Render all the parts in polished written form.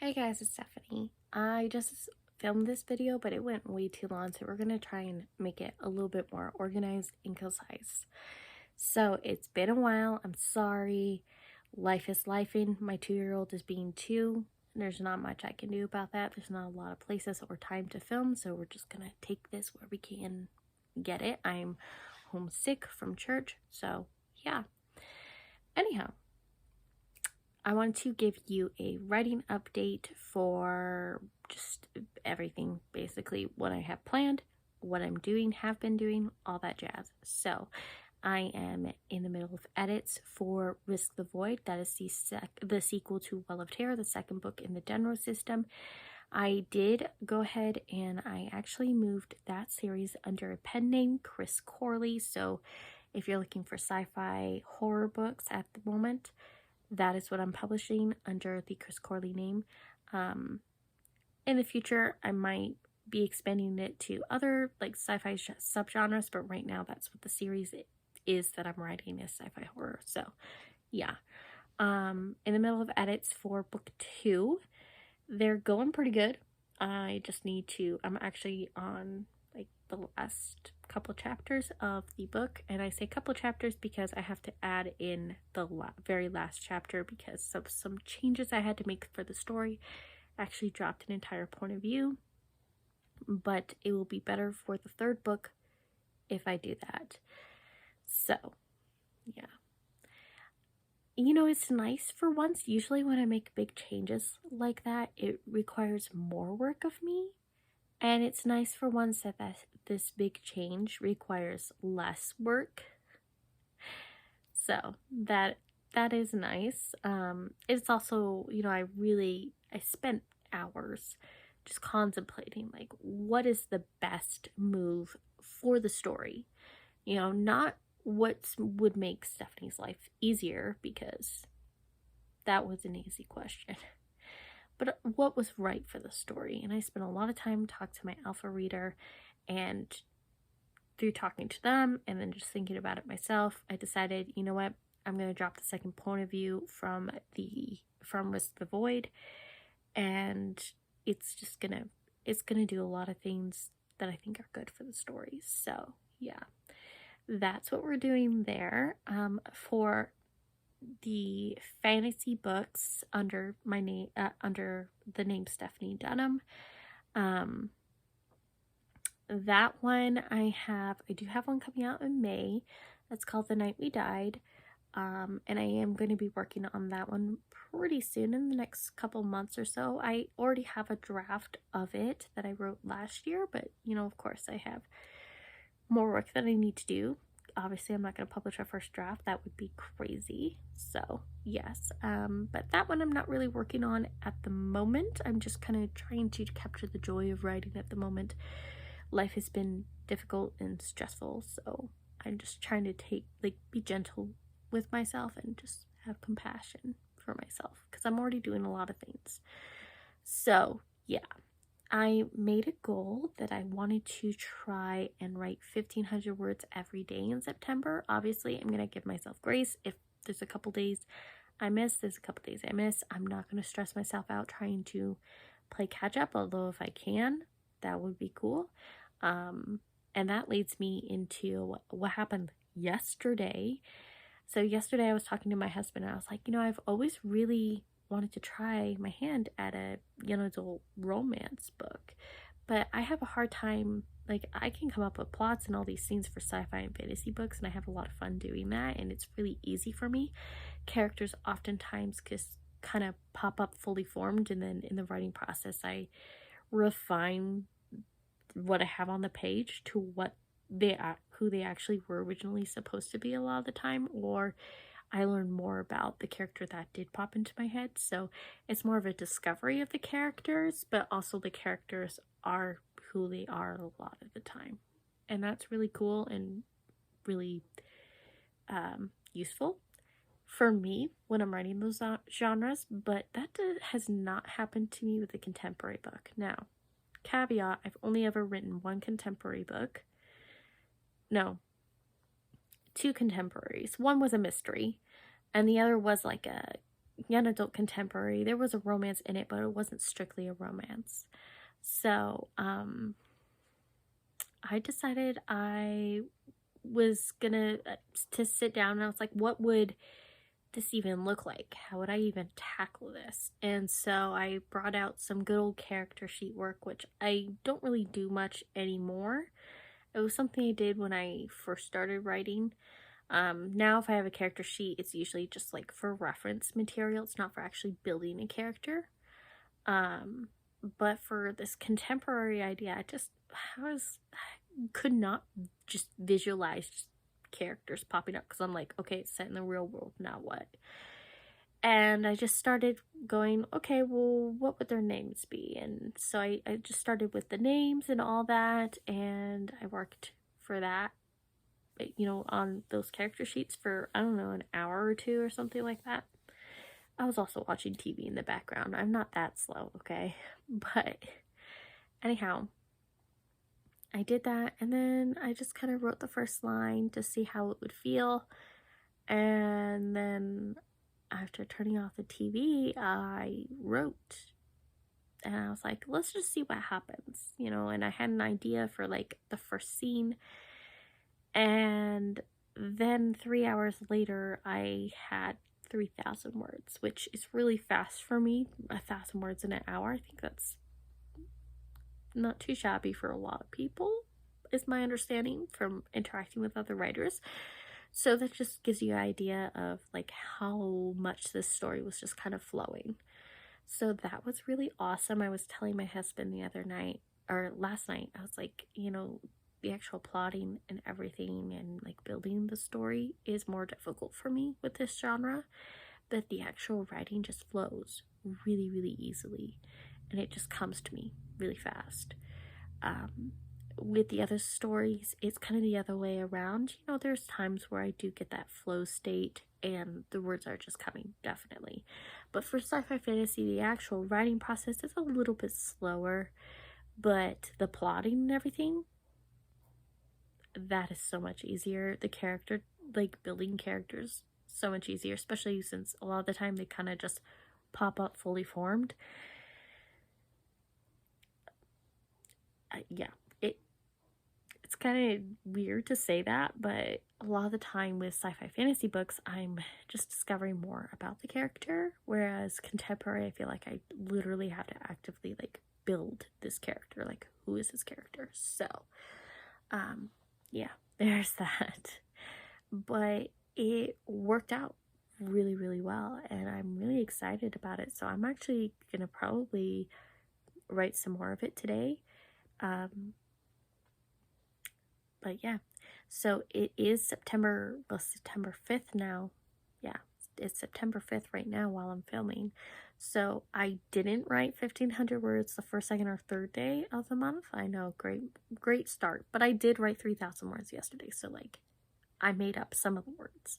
Hey guys, it's Stephanie. I just filmed this video, but it went way too long, so we're gonna try and make it a little bit more organized and concise. So it's been a while. I'm sorry. Life is lifing. My 2-year-old is being 2. There's not much I can do about that. There's not a lot of places or time to film, so we're just gonna take this where we can get it. I'm homesick from church, so yeah. Anyhow, I want to give you a writing update for just everything, basically what I have planned, what I'm doing, have been doing, all that jazz. So I am in the middle of edits for Risk the Void. That is the sequel to Well of Terror, the second book in the Denro system. I did go ahead and I actually moved that series under a pen name, Chris Corley. So if you're looking for sci-fi horror books at the moment, that is what I'm publishing under the Chris Corley name. In the future, I might be expanding it to other like sci-fi subgenres, but right now that's what the series is that I'm writing, is sci-fi horror. So yeah. In the middle of edits for book 2. They're going pretty good. I just need to, I'm actually on like the last couple chapters of the book, and I say couple chapters because I have to add in the very last chapter because of some changes I had to make for the story. Actually dropped an entire point of view, but it will be better for the third book if I do that. So yeah, you know, it's nice for once. Usually when I make big changes like that, it requires more work of me. And it's nice for once that this big change requires less work. So that is nice. It's also, you know, I spent hours just contemplating like what is the best move for the story. You know, not what would make Stephanie's life easier, because that was an easy question, but what was right for the story. And I spent a lot of time talking to my alpha reader, and through talking to them and then just thinking about it myself, I decided, you know what, I'm going to drop the second point of view from Risk the Void, and it's gonna do a lot of things that I think are good for the story. So yeah, that's what we're doing there. For the fantasy books under my name, under the name Stephanie Dunham, that one I do have one coming out in May. That's called The Night We Died. And I am going to be working on that one pretty soon, in the next couple months or so. I already have a draft of it that I wrote last year, but you know, of course I have more work that I need to do. Obviously I'm not going to publish a first draft. That would be crazy. So yes, but that one I'm not really working on at the moment. I'm just kind of trying to capture the joy of writing at the moment. Life has been difficult and stressful, so I'm just trying to be gentle with myself and just have compassion for myself, because I'm already doing a lot of things. So yeah, I made a goal that I wanted to try and write 1,500 words every day in September. Obviously, I'm going to give myself grace. If there's a couple days I miss, I'm not going to stress myself out trying to play catch up, although if I can, that would be cool. And that leads me into what happened yesterday. So yesterday I was talking to my husband and I was like, you know, I've always really wanted to try my hand at a young adult romance book, but I have a hard time, like I can come up with plots and all these scenes for sci-fi and fantasy books, and I have a lot of fun doing that, and it's really easy for me. Characters oftentimes just kind of pop up fully formed, and then in the writing process I refine what I have on the page to who they actually were originally supposed to be a lot of the time, or I learn more about the character that did pop into my head. So it's more of a discovery of the characters, but also the characters are who they are a lot of the time, and that's really cool and really useful for me when I'm writing those genres. But that has not happened to me with a contemporary book. Now, caveat, I've only ever written one contemporary book. No, 2 contemporaries. One was a mystery, and the other was like a young adult contemporary. There was a romance in it, but it wasn't strictly a romance. So, I decided I was gonna to sit down, and I was like, what would this even look like? How would I even tackle this? And so I brought out some good old character sheet work, which I don't really do much anymore. It was something I did when I first started writing. Now if I have a character sheet, it's usually just like for reference material. It's not for actually building a character. Um, but for this contemporary idea, I could not just visualize characters popping up, because I'm like, okay, it's set in the real world, now what? And I just started going, okay, well, what would their names be? And so I just started with the names and all that, and I worked for that, on those character sheets for, I don't know, an hour or two or something like that. I was also watching TV in the background. I'm not that slow, okay? But anyhow, I did that, and then I just kind of wrote the first line to see how it would feel. And then after turning off the TV, I wrote. And I was like, let's just see what happens, and I had an idea for like the first scene. And then 3 hours later, I had 3,000 words, which is really fast for me. 1,000 words in an hour. I think that's not too shabby for a lot of people, is my understanding from interacting with other writers. So that just gives you an idea of like how much this story was just kind of flowing. So that was really awesome. I was telling my husband the other night, or last night, I was like, the actual plotting and everything and like building the story is more difficult for me with this genre, but the actual writing just flows really, really easily, and it just comes to me really fast. With the other stories, it's kind of the other way around. There's times where I do get that flow state and the words are just coming, definitely. But for sci-fi fantasy, the actual writing process is a little bit slower, but the plotting and everything, that is so much easier. The character, like building characters, so much easier, especially since a lot of the time they kind of just pop up fully formed. Yeah, it's kind of weird to say that, but a lot of the time with sci-fi fantasy books, I'm just discovering more about the character, whereas contemporary, I feel like I literally have to actively like build this character, like who is this character? So yeah, there's that. But it worked out really, really well, and I'm really excited about it. So I'm actually gonna probably write some more of it today. But yeah, so it is September 5th now. Yeah, it's September 5th right now while I'm filming. So I didn't write 1,500 words the first, second, or third day of the month. I know, great start. But I did write 3,000 words yesterday, so like I made up some of the words.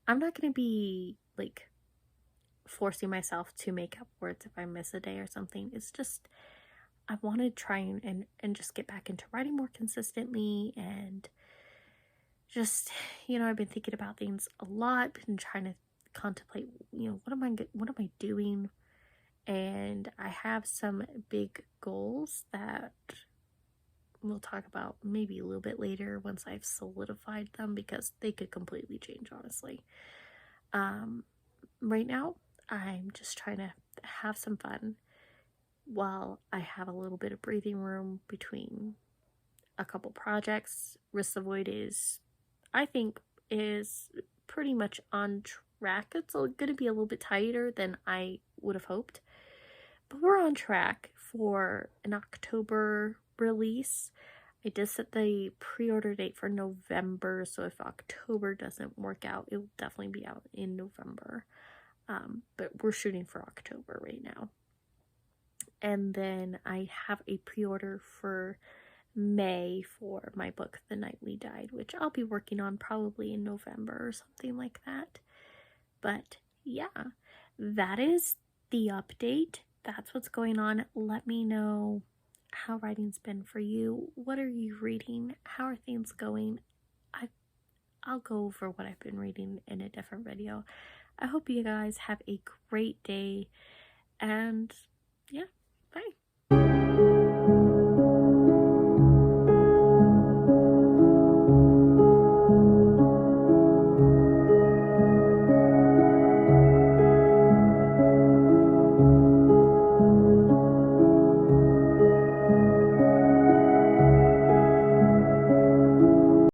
I'm not going to be like forcing myself to make up words if I miss a day or something. It's just I want to try and just get back into writing more consistently, and just, I've been thinking about things a lot, been trying to contemplate, what am I doing? And I have some big goals that we'll talk about maybe a little bit later once I've solidified them, because they could completely change, honestly. Right now, I'm just trying to have some fun while I have a little bit of breathing room between a couple projects. Risk the Void I think, is pretty much on track. It's going to be a little bit tighter than I would have hoped, but we're on track for an October release. I did set the pre-order date for November, so if October doesn't work out, it will definitely be out in November. But we're shooting for October right now. And then I have a pre-order for May for my book, The Night We Died, which I'll be working on probably in November or something like that. But yeah, that is the update. That's what's going on. Let me know how writing's been for you. What are you reading? How are things going? I'll go over what I've been reading in a different video. I hope you guys have a great day, and yeah.